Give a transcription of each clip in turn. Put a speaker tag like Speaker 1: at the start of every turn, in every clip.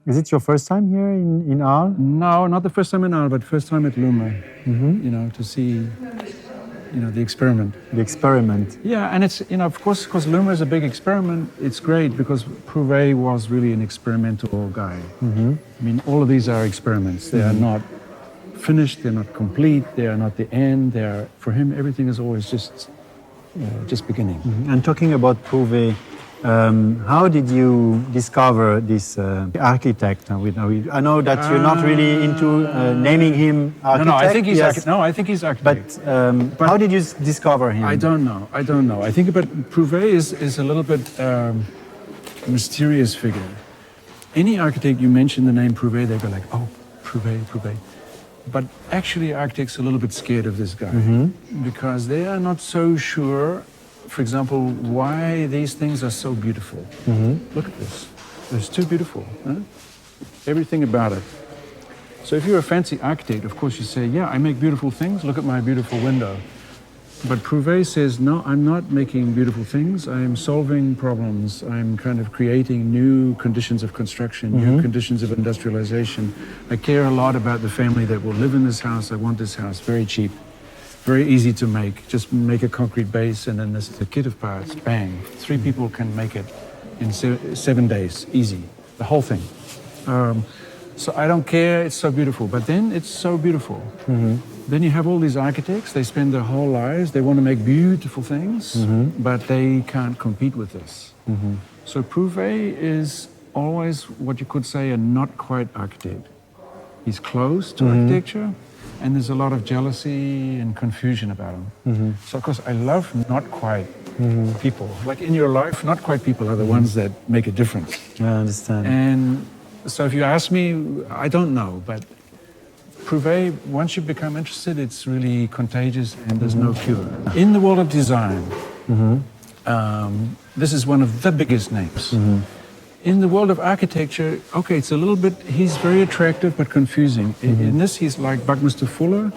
Speaker 1: Is it your first time here in Arles?
Speaker 2: No, not the first time in Arles, but first time at LUMA, to see, the experiment.
Speaker 1: The experiment.
Speaker 2: Yeah, and it's, of course, because LUMA is a big experiment, it's great because Prouvé was really an experimental guy. I mean, all of these are experiments. They are not finished, they're not complete, they are not the end. For him, everything is always just beginning.
Speaker 1: And talking about Prouvé, how did you discover this architect? I know that you're not really into naming him architect.
Speaker 2: No, I think he's I think he's architect.
Speaker 1: But how did you discover him?
Speaker 2: I don't know. I think Prouvé is a little bit mysterious figure. Any architect you mention the name Prouvé, they go like, oh, Prouvé. But actually, architects are a little bit scared of this guy because they are not so sure. For example, why these things are so beautiful. Look at this. It's too beautiful. Huh? Everything about it. So if you're a fancy architect, of course you say, yeah, I make beautiful things. Look at my beautiful window. But Prouvé says, no, I'm not making beautiful things. I'm solving problems. I'm kind of creating new conditions of construction, new conditions of industrialization. I care a lot about the family that will live in this house. I want this house very cheap. Very easy to make. Just make a concrete base and then there's a kit of parts. Bang. 3 people can make it in 7 days. Easy. The whole thing. So I don't care. It's so beautiful. But then it's so beautiful. Then you have all these architects. They spend their whole lives. They want to make beautiful things, but they can't compete with this. So Prouvé is always what you could say a not quite architect. He's close to architecture. And there's a lot of jealousy and confusion about him. So, of course, I love not quite people. Like in your life, not quite people are the ones that make a difference.
Speaker 1: I understand.
Speaker 2: And so if you ask me, I don't know. But Prouvé, once you become interested, it's really contagious and there's no cure. In the world of design, this is one of the biggest names. In the world of architecture, okay, it's a little bit, he's very attractive but confusing. In this, he's like Buckminster Fuller.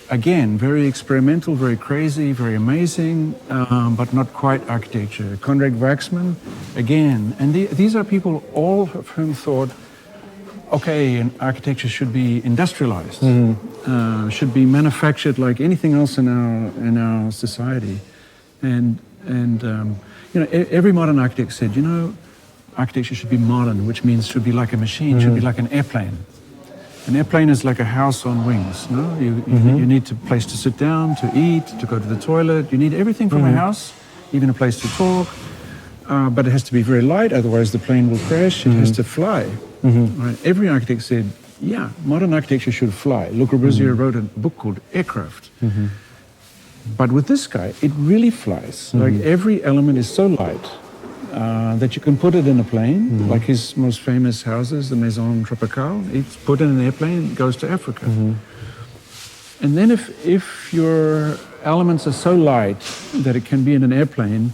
Speaker 2: Again, very experimental, very crazy, very amazing, but not quite architecture. Conrad Waxman, again. And these are people, all of whom thought, okay, and architecture should be industrialized, should be manufactured like anything else in our society. And every modern architect said, architecture should be modern, which means should be like a machine, should be like an airplane. An airplane is like a house on wings. No? You need a place to sit down, to eat, to go to the toilet. You need everything from a house, even a place to talk. But it has to be very light, otherwise the plane will crash. It has to fly. Right? Every architect said, yeah, modern architecture should fly. Le Corbusier wrote a book called Aircraft. But with this guy, it really flies. Like every element is so light that you can put it in a plane, like his most famous houses, the Maison Tropicale. It's put in an airplane, it goes to Africa. And then if your elements are so light that it can be in an airplane,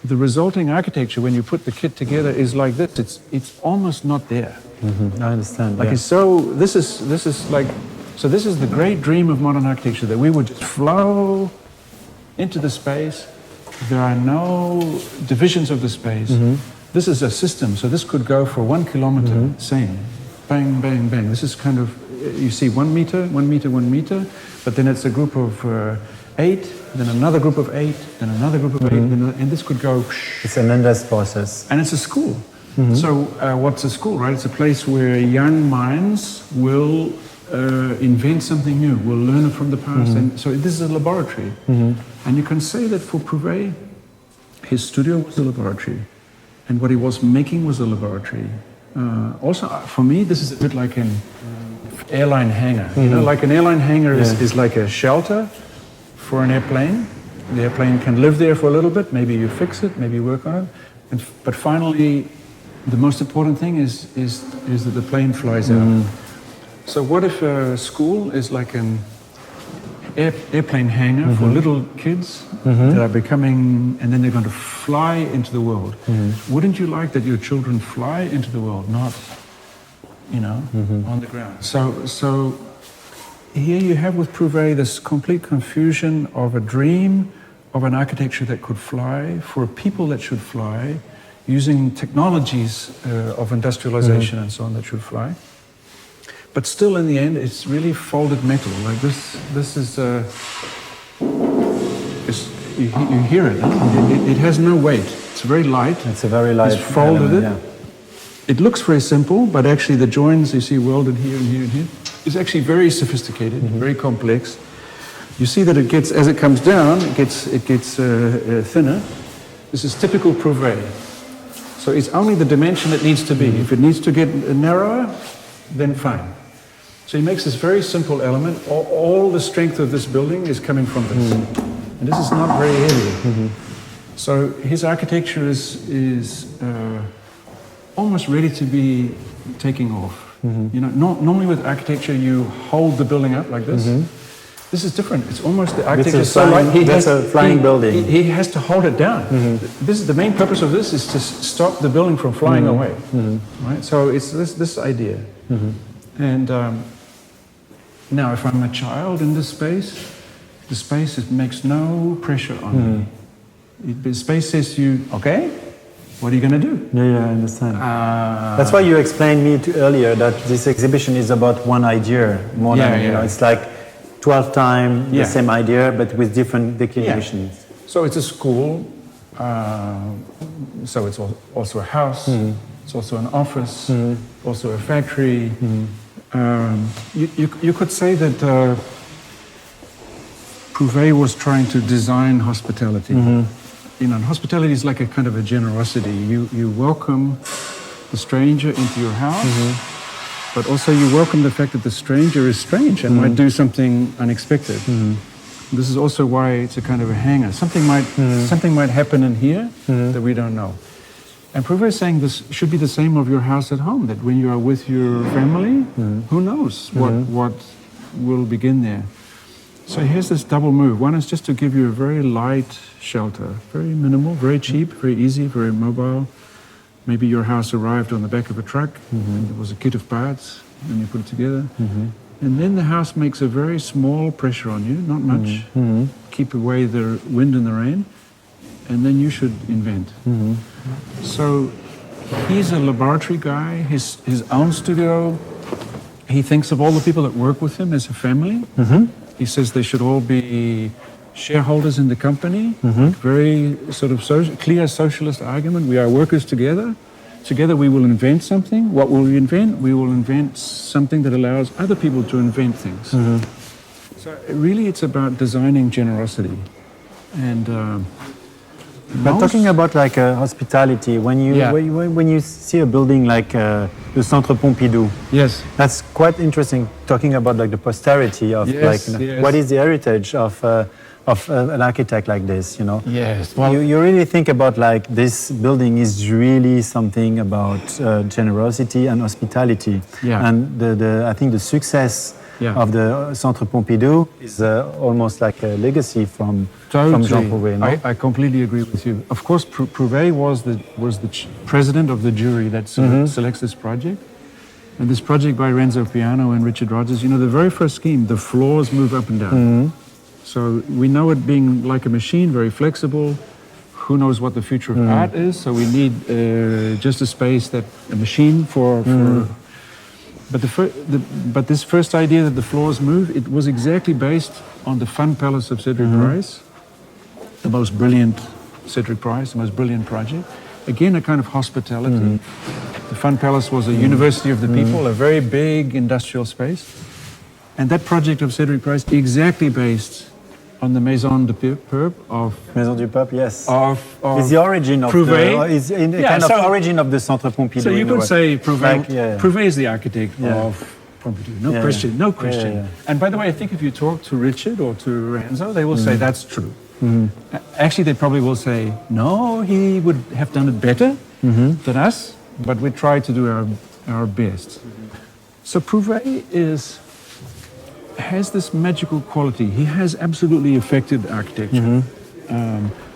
Speaker 2: the resulting architecture, when you put the kit together, is like this. It's almost not there.
Speaker 1: I understand.
Speaker 2: Like this is the great dream of modern architecture, that we would just flow into the space. There are no divisions of the space. This is a system, so this could go for 1 kilometer, same. Bang, bang, bang. This is kind of, you see 1 meter, 1 meter, 1 meter, but then it's a group of 8, then another group of 8, then another group of 8, and this could go.
Speaker 1: It's an endless process.
Speaker 2: And it's a school. So what's a school, right? It's a place where young minds will invent something new, will learn from the past. And so this is a laboratory. And you can say that for Prouvé, his studio was a laboratory. And what he was making was a laboratory. Also, for me, this is a bit like an airline hangar. Like an airline hangar is like a shelter for an airplane. The airplane can live there for a little bit. Maybe you fix it, maybe you work on it. But finally, the most important thing is that the plane flies out. So what if a school is like an airplane hangar for little kids that are becoming, and then they're going to fly into the world. Wouldn't you like that your children fly into the world, not, on the ground? So here you have with Prouvé this complete confusion of a dream of an architecture that could fly, for a people that should fly, using technologies of industrialization and so on that should fly. But still, in the end, it's really folded metal. Like this is, you hear it, huh? It has no weight. It's very light.
Speaker 1: It's a very light.
Speaker 2: It's folded
Speaker 1: element,
Speaker 2: it. It looks very simple, but actually the joins you see welded here and here and here is actually very sophisticated, very complex. You see that it gets, as it comes down, it gets thinner. This is typical Prouvé. So it's only the dimension it needs to be. If it needs to get narrower, then fine. So he makes this very simple element. All the strength of this building is coming from this. And this is not very heavy. So his architecture is almost ready to be taking off. You know, normally with architecture you hold the building up like this. This is different. It's almost the architecture is so light.
Speaker 1: That's a flying building.
Speaker 2: He has to hold it down. This is the main purpose of this is to stop the building from flying away. Right. So it's this idea. And now, if I'm a child in this space, the space it makes no pressure on me. The space says to you, okay, what are you going to do?
Speaker 1: Yeah, I understand. That's why you explained me earlier that this exhibition is about one idea more than, you know, it's like 12 times the same idea, but with different declinations.
Speaker 2: So it's a school, so it's also a house, it's also an office, also a factory. You could say that Prouvé was trying to design hospitality. You know, and hospitality is like a kind of a generosity. You welcome the stranger into your house, but also you welcome the fact that the stranger is strange and might do something unexpected. This is also why it's a kind of a hanger. Something might happen in here that we don't know. And Prouvé is saying this should be the same of your house at home, that when you are with your family, who knows what will begin there. So here's this double move. One is just to give you a very light shelter, very minimal, very cheap, very easy, very mobile. Maybe your house arrived on the back of a truck and there was a kit of parts and you put it together. And then the house makes a very small pressure on you, not much, keep away the wind and the rain, and then you should invent. So he's a laboratory guy, his own studio. He thinks of all the people that work with him as a family. He says they should all be shareholders in the company. Very sort of clear socialist argument. We are workers together. Together we will invent something. What will we invent? We will invent something that allows other people to invent things. So really it's about designing generosity. And
Speaker 1: but talking about like hospitality, when you see a building like the Centre Pompidou, that's quite interesting. Talking about like the posterity of what is the heritage of an architect like this, you know? Well, you really think about like this building is really something about generosity and hospitality, and I think the success of the Centre Pompidou is almost like a legacy from Jean Prouvé. No?
Speaker 2: I completely agree with you. Of course, Prouvé was the president of the jury that selects this project. And this project by Renzo Piano and Richard Rogers, you know, the very first scheme, the floors move up and down. So we know it being like a machine, very flexible. Who knows what the future of art is? So we need just a space that a machine for But this first idea that the floors move, it was exactly based on the Fun Palace of Cedric Price, the most brilliant Cedric Price, the most brilliant project. Again, a kind of hospitality. The Fun Palace was a university of the people, a very big industrial space. And that project of Cedric Price exactly based on the Maison du Peuple of...
Speaker 1: Maison du Peuple, yes.
Speaker 2: Is
Speaker 1: the origin of
Speaker 2: Prouvé.
Speaker 1: Is in the kind of origin of the Centre Pompidou.
Speaker 2: So you could say Prouvé, Prouvé is the architect of Pompidou. No question. And by the way, I think if you talk to Richard or to Renzo, they will say that's true. Actually, they probably will say, no, he would have done it better than us, but we try to do our best. So Prouvé has this magical quality. He has absolutely affected architecture.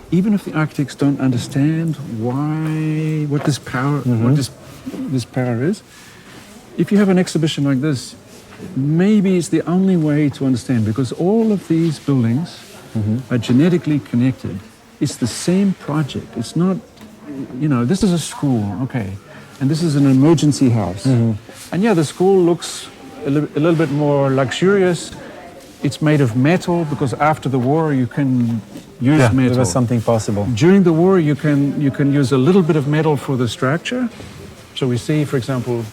Speaker 2: Even if the architects don't understand what this power is, if you have an exhibition like this, maybe it's the only way to understand, because all of these buildings are genetically connected. It's the same project. It's not this is a school, okay, and this is an emergency house. And yeah, the school looks a little bit more luxurious. It's made of metal because after the war you can use metal.
Speaker 1: There was something possible.
Speaker 2: During the war you can use a little bit of metal for the structure. So we see, for example,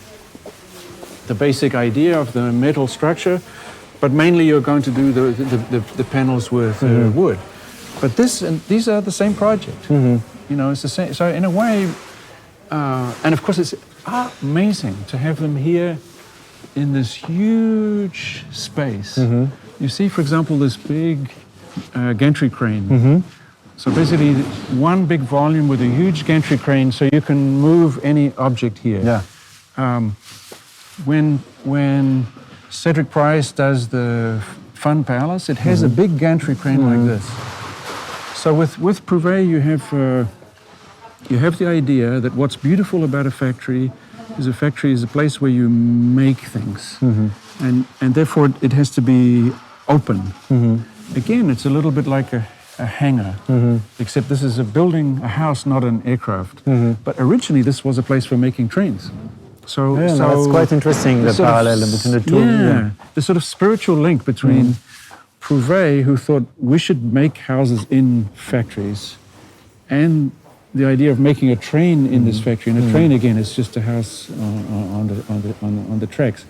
Speaker 2: the basic idea of the metal structure, but mainly you're going to do the panels with wood. But these are the same project. It's the same. So in a way, and of course it's amazing to have them here in this huge space. You see, for example, this big gantry crane. So basically one big volume with a huge gantry crane, so you can move any object here. When Cedric Price does the Fun Palace, it has a big gantry crane like this. So with Prouvé, you have the idea that what's beautiful about a factory is a place where you make things, and therefore it has to be open. Again, it's a little bit like a hangar, except this is a building, a house, not an aircraft. But originally this was a place for making trains. So
Speaker 1: that's quite interesting, the parallel between the two.
Speaker 2: The sort of spiritual link between Prouvé, who thought we should make houses in factories, and the idea of making a train in this factory. And a train, again, is just a house on the tracks.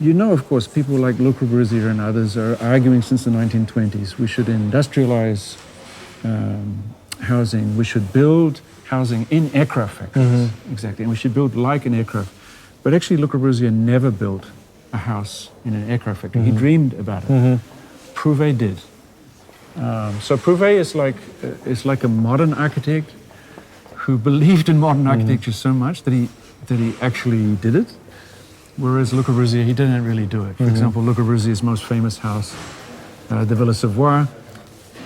Speaker 2: Of course, people like Le Corbusier and others are arguing since the 1920s we should industrialize housing. We should build housing in aircraft factories. Exactly, and we should build like an aircraft. But actually, Le Corbusier never built a house in an aircraft factory. He dreamed about it. Prouvé did. So Prouvé is like a modern architect who believed in modern architecture so much that he actually did it. Whereas Le Corbusier, he didn't really do it. For example, Le Corbusier's most famous house, the Villa Savoie,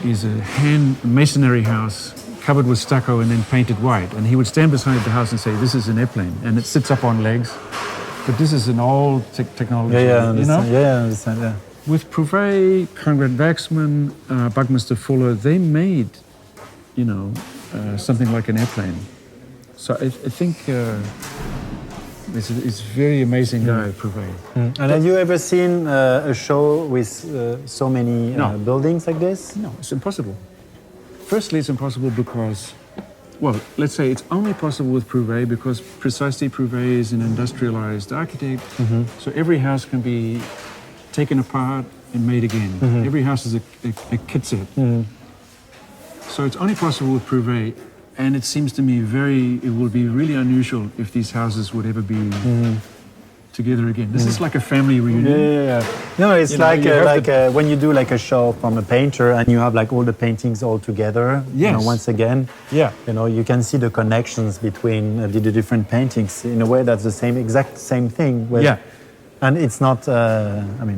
Speaker 2: is a hand masonry house covered with stucco and then painted white. And he would stand beside the house and say, "This is an airplane," and it sits up on legs. But this is an old technology.
Speaker 1: I understand.
Speaker 2: With Prouvé, Conrad Waxman, Buckminster Fuller, they made, something like an airplane. So I think it's a very amazing guy, Prouvé.
Speaker 1: And have you ever seen a show with so many buildings like this?
Speaker 2: No, it's impossible. Firstly, it's impossible because, let's say it's only possible with Prouvé because precisely Prouvé is an industrialized architect. So every house can be taken apart and made again. Every house is a kit set. So it's only possible with Prouvé, and it seems to me it will be really unusual if these houses would ever be together again. This is like a family reunion.
Speaker 1: No, it's when you do like a show from a painter and you have like all the paintings all together. Once again. You can see the connections between the different paintings in a way that's the exact same thing. And it's not.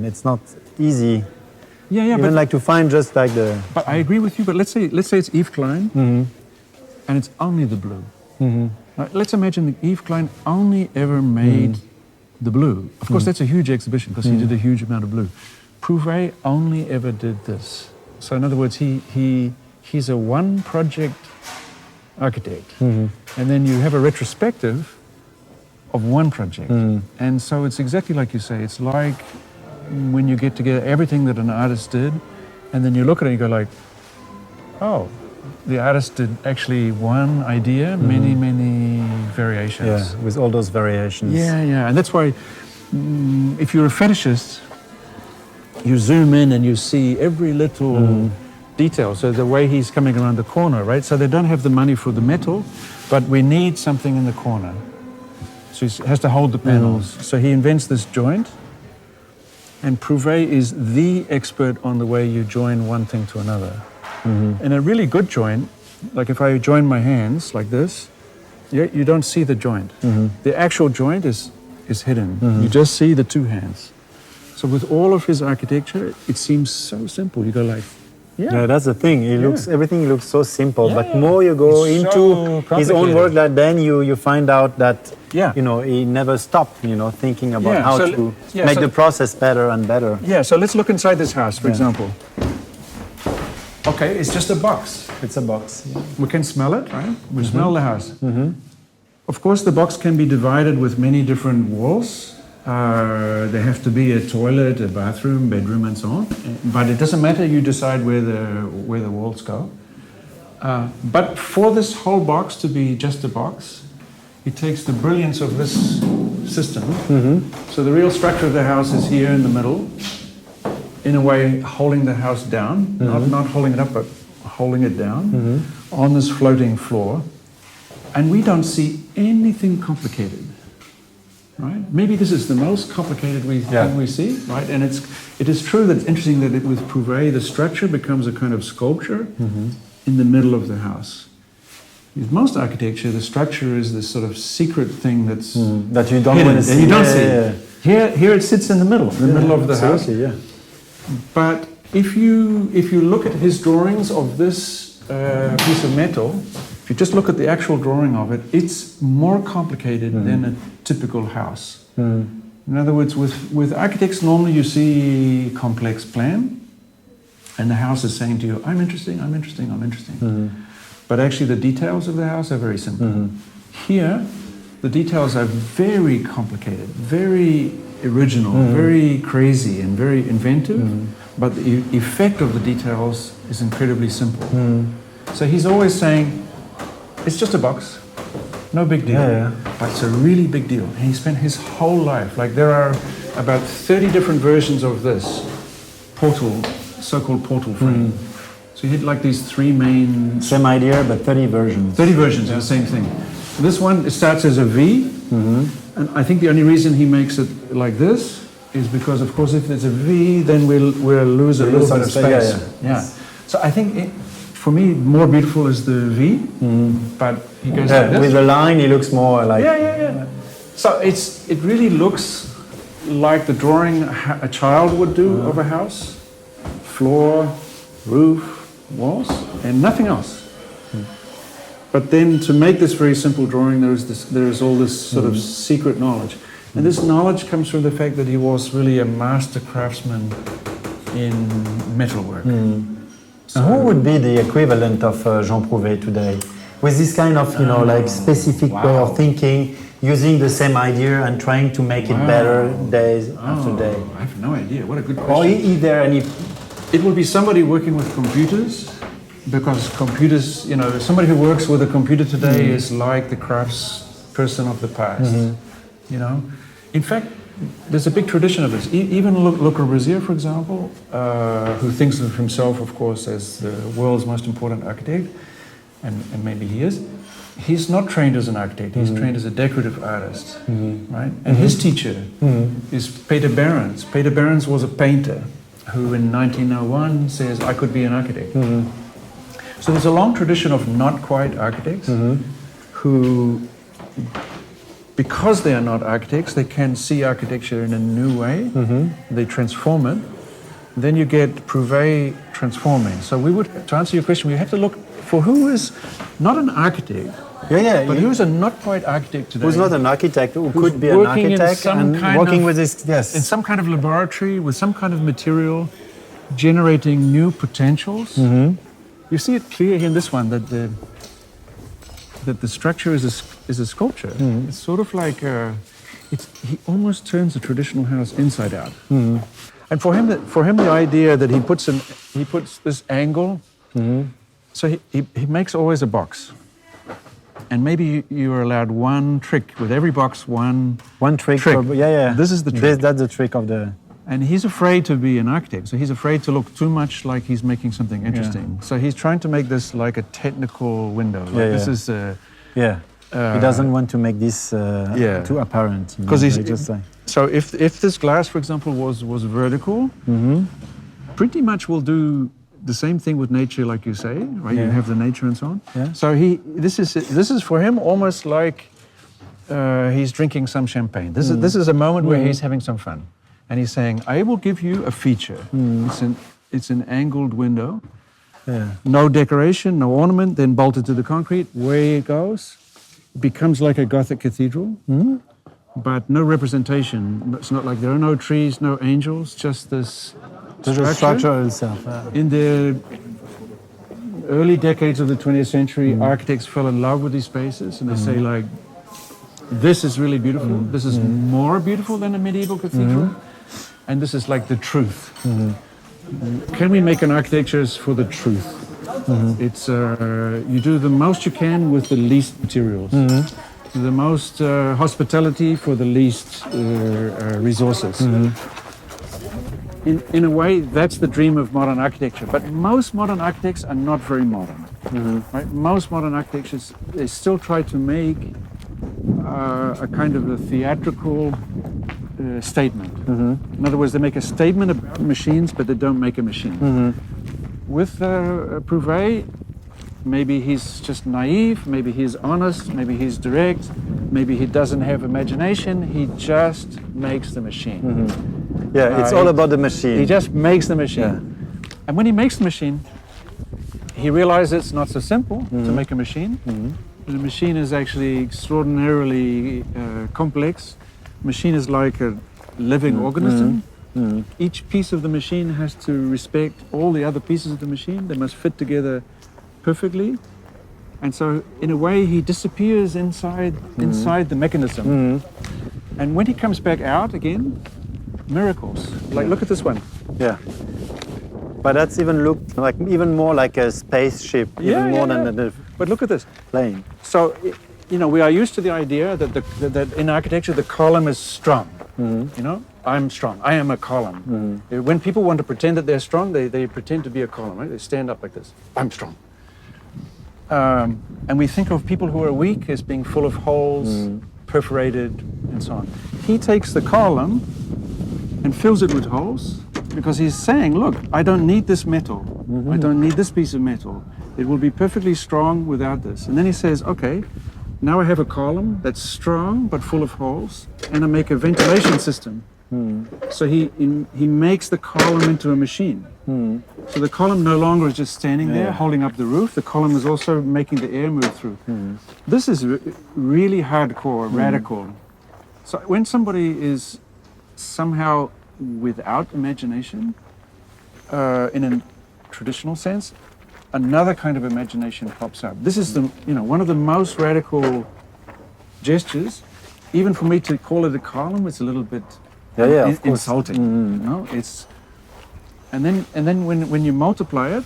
Speaker 1: It's not easy. Even like to find just like the.
Speaker 2: But I agree with you. But let's say it's Yves Klein, and it's only the blue. Let's imagine that Yves Klein only ever made the blue. Of course, that's a huge exhibition because he did a huge amount of blue. Prouvé only ever did this. So in other words, he's a one project architect, and then you have a retrospective of one project. And so it's exactly like you say. It's like when you get together everything that an artist did, and then you look at it and you go like, oh, the artist did actually one idea, many variations.
Speaker 1: With all those variations.
Speaker 2: And that's why if you're a fetishist, you zoom in and you see every little detail. So the way he's coming around the corner, right? So they don't have the money for the metal, but we need something in the corner. So he has to hold the panels. So he invents this joint, and Prouvé is the expert on the way you join one thing to another. And a really good joint, like if I join my hands like this, you don't see the joint. The actual joint is hidden. You just see the two hands. So with all of his architecture, it seems so simple. You go like,
Speaker 1: that's the thing. Everything looks so simple, but more you go into his own work, then you find out that he never stopped, thinking about how to make the process better and better.
Speaker 2: So let's look inside this house, for example. okay, it's just a box.
Speaker 1: It's a box. Yeah.
Speaker 2: We can smell it, right? We smell the house. Of course, the box can be divided with many different walls. There have to be a toilet, a bathroom, bedroom, and so on. But it doesn't matter. You decide where the walls go. But for this whole box to be just a box, it takes the brilliance of this system. So the real structure of the house is here in the middle, in a way holding the house down, not holding it up, but holding it down on this floating floor. And we don't see anything complicated, right? Maybe this is the most complicated thing we see, right? And it is true that it's interesting that with Prouvé, the structure becomes a kind of sculpture in the middle of the house. With most architecture, the structure is this sort of secret thing that's
Speaker 1: that you don't want to see.
Speaker 2: You don't see. Here it sits in the middle of the house.
Speaker 1: Yeah.
Speaker 2: But if you look at his drawings of this piece of metal, if you just look at the actual drawing of it, it's more complicated than a typical house. In other words, with architects, normally you see complex plan, and the house is saying to you, I'm interesting. But actually the details of the house are very simple. Here, the details are very complicated, very original, very crazy and very inventive, but the effect of the details is incredibly simple. So he's always saying, it's just a box, no big deal, but it's a really big deal. And he spent his whole life, like there are about 30 different versions of this so-called portal frame. So he did like these three main...
Speaker 1: Same idea, but 30 versions.
Speaker 2: 30 versions, the same thing. This one, it starts as a V, and I think the only reason he makes it like this is because, of course, if it's a V, then we'll lose a little bit of space. So I think, for me, more beautiful is the V, but he goes like this.
Speaker 1: With the line, he looks more like...
Speaker 2: So it really looks like the drawing a child would do of a house. Floor, roof, walls, and nothing else. But then to make this very simple drawing, there is all this sort of secret knowledge. And this knowledge comes from the fact that he was really a master craftsman in metalwork.
Speaker 1: So who would be the equivalent of Jean Prouvé today? With this kind of, like specific way of thinking, using the same idea and trying to make it better days after day?
Speaker 2: I have no idea. What a good question.
Speaker 1: Or is there any...
Speaker 2: It will be somebody working with computers, because computers, somebody who works with a computer today is like the craftsperson of the past. In fact, there's a big tradition of this. Even Le Corbusier, for example, who thinks of himself, of course, as the world's most important architect, and maybe he is, he's not trained as an architect, he's trained as a decorative artist, right? And his teacher is Peter Behrens. Peter Behrens was a painter who in 1901 says, I could be an architect. So there's a long tradition of not quite architects who, because they are not architects, they can see architecture in a new way, they transform it. Then you get Prouvé transforming. So to answer your question, we have to look for who is not an architect, but who's a not quite architect today.
Speaker 1: Who's not an architect, who could be an architect and working with this,
Speaker 2: in some kind of laboratory with some kind of material, generating new potentials. You see it clear here in this one that the structure is a sculpture. It's sort of like he almost turns a traditional house inside out. And for him, the idea that he puts this angle. So he makes always a box. And maybe you are allowed one trick with every box. One trick.
Speaker 1: This is the trick. That's the trick of the.
Speaker 2: And he's afraid to be an architect, so he's afraid to look too much like he's making something interesting. So he's trying to make this like a technical window. This is.
Speaker 1: He doesn't want to make this too apparent.
Speaker 2: Because so if this glass, for example, was vertical, pretty much will do the same thing with nature, like you say, right? You have the nature and so on. So this is for him almost like he's drinking some champagne. This is a moment where he's having some fun, and he's saying, "I will give you a feature. It's an angled window, no decoration, no ornament, then bolted to the concrete. Where it goes, it becomes like a Gothic cathedral." But no representation. It's not like there are no trees, no angels, just this structure
Speaker 1: itself.
Speaker 2: in the early decades of the 20th century, architects fell in love with these spaces, and they say like, this is really beautiful. This is more beautiful than a medieval cathedral, and this is like the truth. Can we make an architecture for the truth? It's you do the most you can with the least materials, the most hospitality for the least resources. In a way, that's the dream of modern architecture. But most modern architects are not very modern. Right? Most modern architects, they still try to make a kind of a theatrical statement. In other words, they make a statement about machines, but they don't make a machine. With Prouvé, maybe he's just naive, maybe he's honest, maybe he's direct, maybe he doesn't have imagination, he just makes the machine.
Speaker 1: Yeah, it's all about the machine.
Speaker 2: He just makes the machine. And when he makes the machine, he realizes it's not so simple to make a machine. The machine is actually extraordinarily complex. Machine is like a living organism. Each piece of the machine has to respect all the other pieces of the machine. They must fit together perfectly. And so, in a way, he disappears inside the mechanism. And when he comes back out again, miracles. Like, look at this one.
Speaker 1: Yeah. But that's even more like a spaceship, even more than the
Speaker 2: But look at this.
Speaker 1: plane.
Speaker 2: So, you know, we are used to the idea that that in architecture the column is strong. You know, I'm strong. I am a column. When people want to pretend that they're strong, they pretend to be a column. Right? They stand up like this. I'm strong. And we think of people who are weak as being full of holes, perforated, and so on. He takes the column and fills it with holes because he's saying, look, I don't need this metal. I don't need this piece of metal. It will be perfectly strong without this. And then he says, okay, now I have a column that's strong but full of holes, and I make a ventilation system. So he makes the column into a machine. So the column no longer is just standing there holding up the roof. The column is also making the air move through. This is really hardcore, radical. So when somebody is somehow without imagination, in a traditional sense, another kind of imagination pops up. This is one of the most radical gestures. Even for me to call it a column, it's a little bit insulting. You know, it's and then when you multiply it,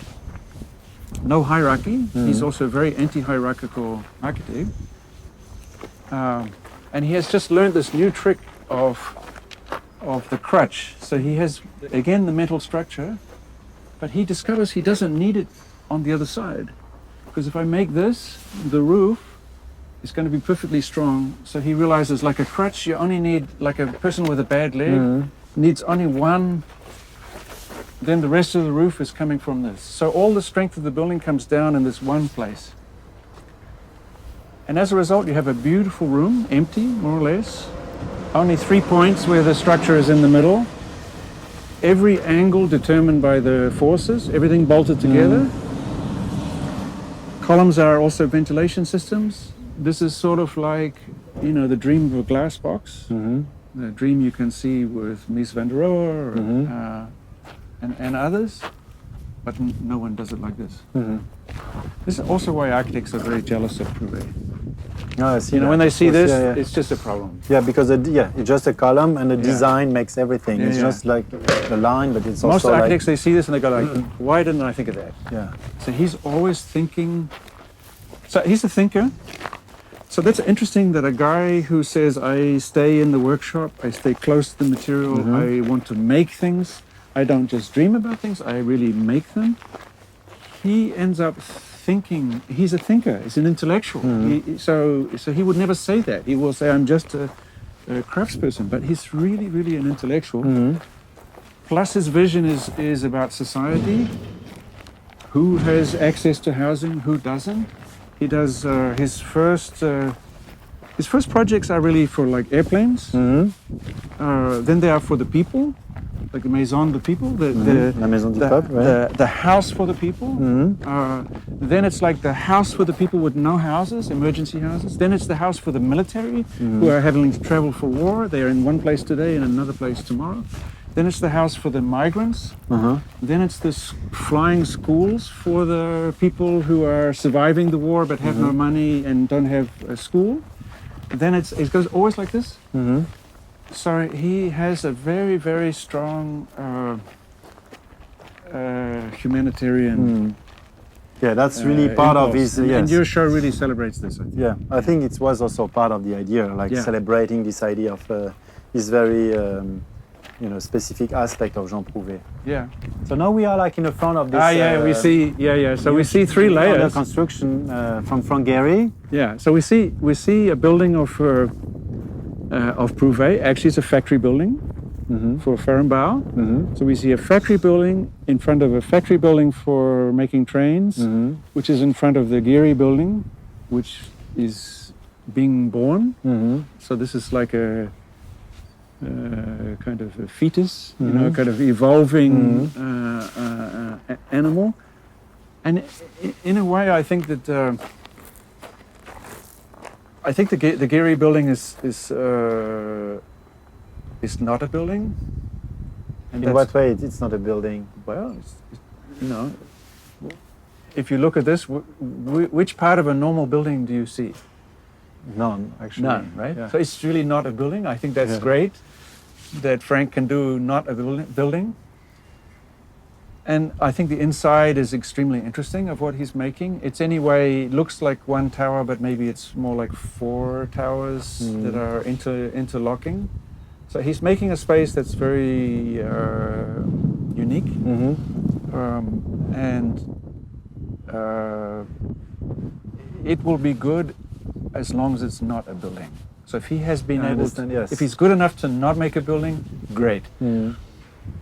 Speaker 2: no hierarchy. He's also a very anti-hierarchical architect, and he has just learned this new trick of the crutch. So he has again the metal structure, but he discovers he doesn't need it on the other side, because if I make this, the roof is going to be perfectly strong. So he realizes, like a crutch, you only need, like a person with a bad leg needs only one, then the rest of the roof is coming from this. So all the strength of the building comes down in this one place. And as a result, you have a beautiful room, empty, more or less. Only 3 points where the structure is in the middle. Every angle determined by the forces, everything bolted together. Columns are also ventilation systems. This is sort of like, the dream of a glass box. The dream you can see with Mies van der Rohe and others, but no one does it like this. This is also why architects are very jealous of Prouvé. When they see this, it's just a problem.
Speaker 1: Yeah, because it's just a column, and the design makes everything. It's just like the line, but it's
Speaker 2: most
Speaker 1: also
Speaker 2: architects, they see this and they go like, why didn't I think of that?
Speaker 1: Yeah.
Speaker 2: So he's always thinking. So he's a thinker. So that's interesting that a guy who says, I stay in the workshop, I stay close to the material, I want to make things, I don't just dream about things, I really make them. He ends up thinking, he's a thinker, he's an intellectual. So he would never say that. He will say, I'm just a craftsperson, but he's really, really an intellectual. Plus his vision is about society, who has access to housing, who doesn't. He does his first projects are really for like airplanes. Then they are for the people, like the maison, the people,
Speaker 1: La maison du peuple, right?
Speaker 2: the house for the people. Then it's like the house for the people with no houses, emergency houses. Then it's the house for the military who are having to travel for war. They are in one place today and another place tomorrow. Then it's the house for the migrants. Then it's the flying schools for the people who are surviving the war but have no money and don't have a school. Then it goes always like this. So he has a very, very strong humanitarian.
Speaker 1: Yeah, that's really part of his.
Speaker 2: And your show really celebrates this. I think.
Speaker 1: Yeah, I think it was also part of the idea, like celebrating this idea of this very, specific aspect of Jean Prouvé.
Speaker 2: Yeah.
Speaker 1: So now we are like in the front of this.
Speaker 2: We see. So we see three layers.
Speaker 1: Construction from galerie.
Speaker 2: Yeah. So we see a building of Prouvé. Actually, it's a factory building. For Fehrenbau. So we see a factory building in front of a factory building for making trains, which is in front of the galerie building, which is being born. So this is like a kind of a fetus, kind of evolving animal. And in a way, I think that the galerie building is not a building. And
Speaker 1: in what way it's not a building?
Speaker 2: Well, if you look at this, which part of a normal building do you see?
Speaker 1: None, actually.
Speaker 2: None, right?
Speaker 1: Yeah.
Speaker 2: So it's really not a building. I think that's great that Frank can do not a building. And I think the inside is extremely interesting of what he's making. It's anyway, looks like one tower, but maybe it's more like 4 towers that are interlocking. So he's making a space that's very unique, and it will be good as long as it's not a building. So if he has been if he's good enough to not make a building, great.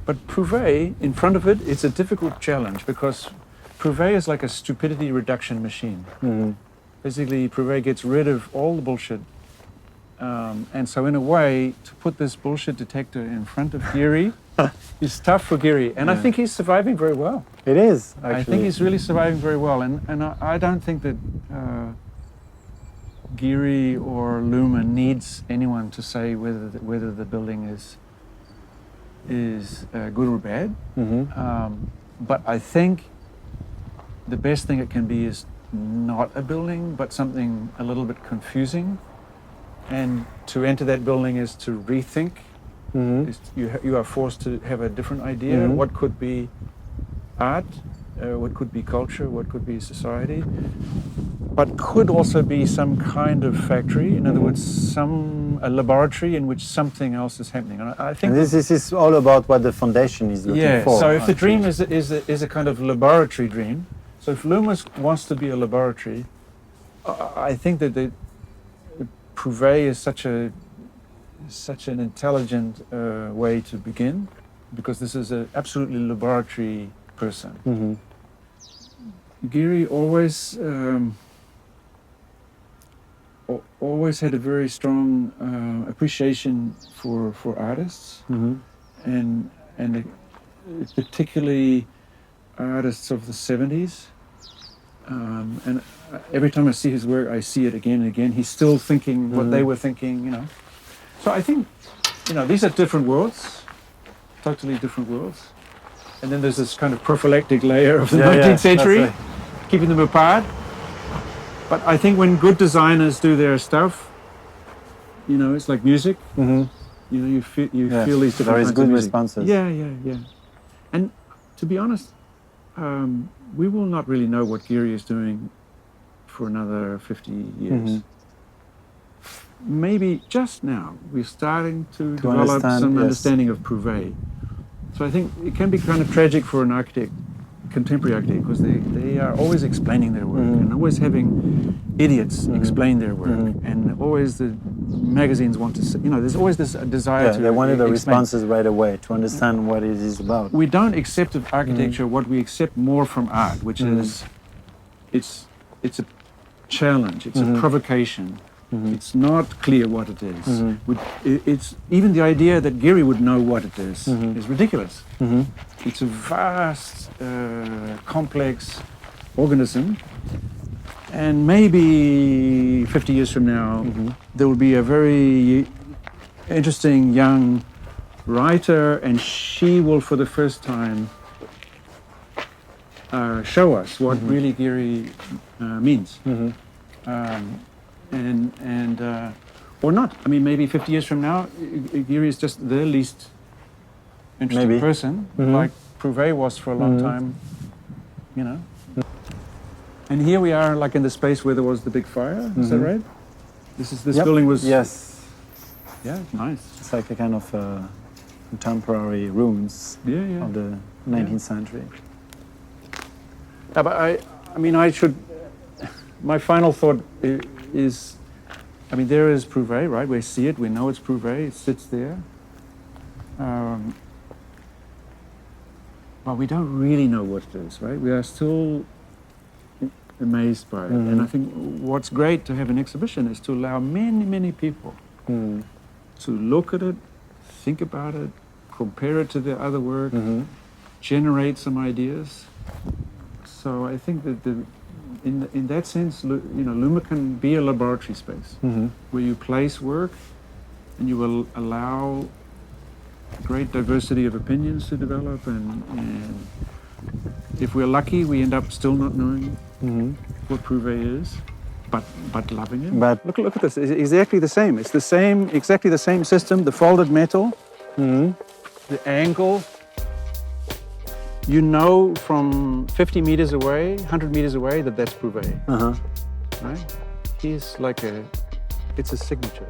Speaker 2: But Prouvé, in front of it, it's a difficult challenge because Prouvé is like a stupidity reduction machine. Basically, Prouvé gets rid of all the bullshit. And so in a way, to put this bullshit detector in front of Geary is tough for Geary. And I think he's surviving very well.
Speaker 1: It is, actually.
Speaker 2: I think he's really surviving very well. And I don't think that Geary or LUMA needs anyone to say whether the building is good or bad. But I think the best thing it can be is not a building, but something a little bit confusing. And to enter that building is to rethink. You are forced to have a different idea. What could be art, what could be culture, what could be society, but could also be some kind of factory. In other words, a laboratory in which something else is happening. And I think
Speaker 1: this is all about what the foundation is looking for.
Speaker 2: So if the dream is a kind of laboratory dream, so if LUMA wants to be a laboratory, I think that Prouvé is such an intelligent way to begin, because this is an absolutely laboratory person. Geary always had a very strong appreciation for artists, and particularly artists of the 70s. And every time I see his work, I see it again and again. He's still thinking what they were thinking, So I think, these are different worlds, totally different worlds. And then there's this kind of prophylactic layer of the 19th century, keeping them apart. But I think when good designers do their stuff, it's like music. You feel these different
Speaker 1: there is good responses.
Speaker 2: Yeah. And to be honest, we will not really know what Geary is doing for another 50 years. Maybe just now we're starting to develop some understanding of Prouvé. So I think it can be kind of tragic for an architect, contemporary architect, because they are always explaining their work and always having idiots explain their work, and always the magazines want to, there's always this desire to
Speaker 1: they wanted the
Speaker 2: explain.
Speaker 1: Responses right away to understand what it is about.
Speaker 2: We don't accept of architecture what we accept more from art, which is it's a challenge, it's a provocation. It's not clear what it is. It's even the idea that Geary would know what it is ridiculous. It's a vast, complex organism, and maybe 50 years from now, there will be a very interesting young writer, and she will, for the first time, show us what really Geary means. Or not. I mean, maybe 50 years from now, Geary is just the least interesting person, like Prouvé was for a long time, you know. And here we are, like in the space where there was the big fire. Is that right? This building was.
Speaker 1: Yes.
Speaker 2: Yeah, nice.
Speaker 1: It's like a kind of contemporary ruins of the 19th century.
Speaker 2: Yeah, but I mean, my final thought is, I mean, there is Prouvé, right? We see it, we know it's Prouvé, it sits there. But we don't really know what it is, right? We are still amazed by it. And I think what's great to have an exhibition is to allow many, many people to look at it, think about it, compare it to their other work, generate some ideas. So I think that in that sense, you know, LUMA can be a laboratory space where you place work and you will allow great diversity of opinions to develop, and if we're lucky, we end up still not knowing what Prouvé is, but loving it.
Speaker 1: But
Speaker 2: look at this. It's exactly the same. It's exactly the same system. The folded metal, the angle. You know from 50 meters away, 100 meters away, that's Prouvé. Right? It's a signature.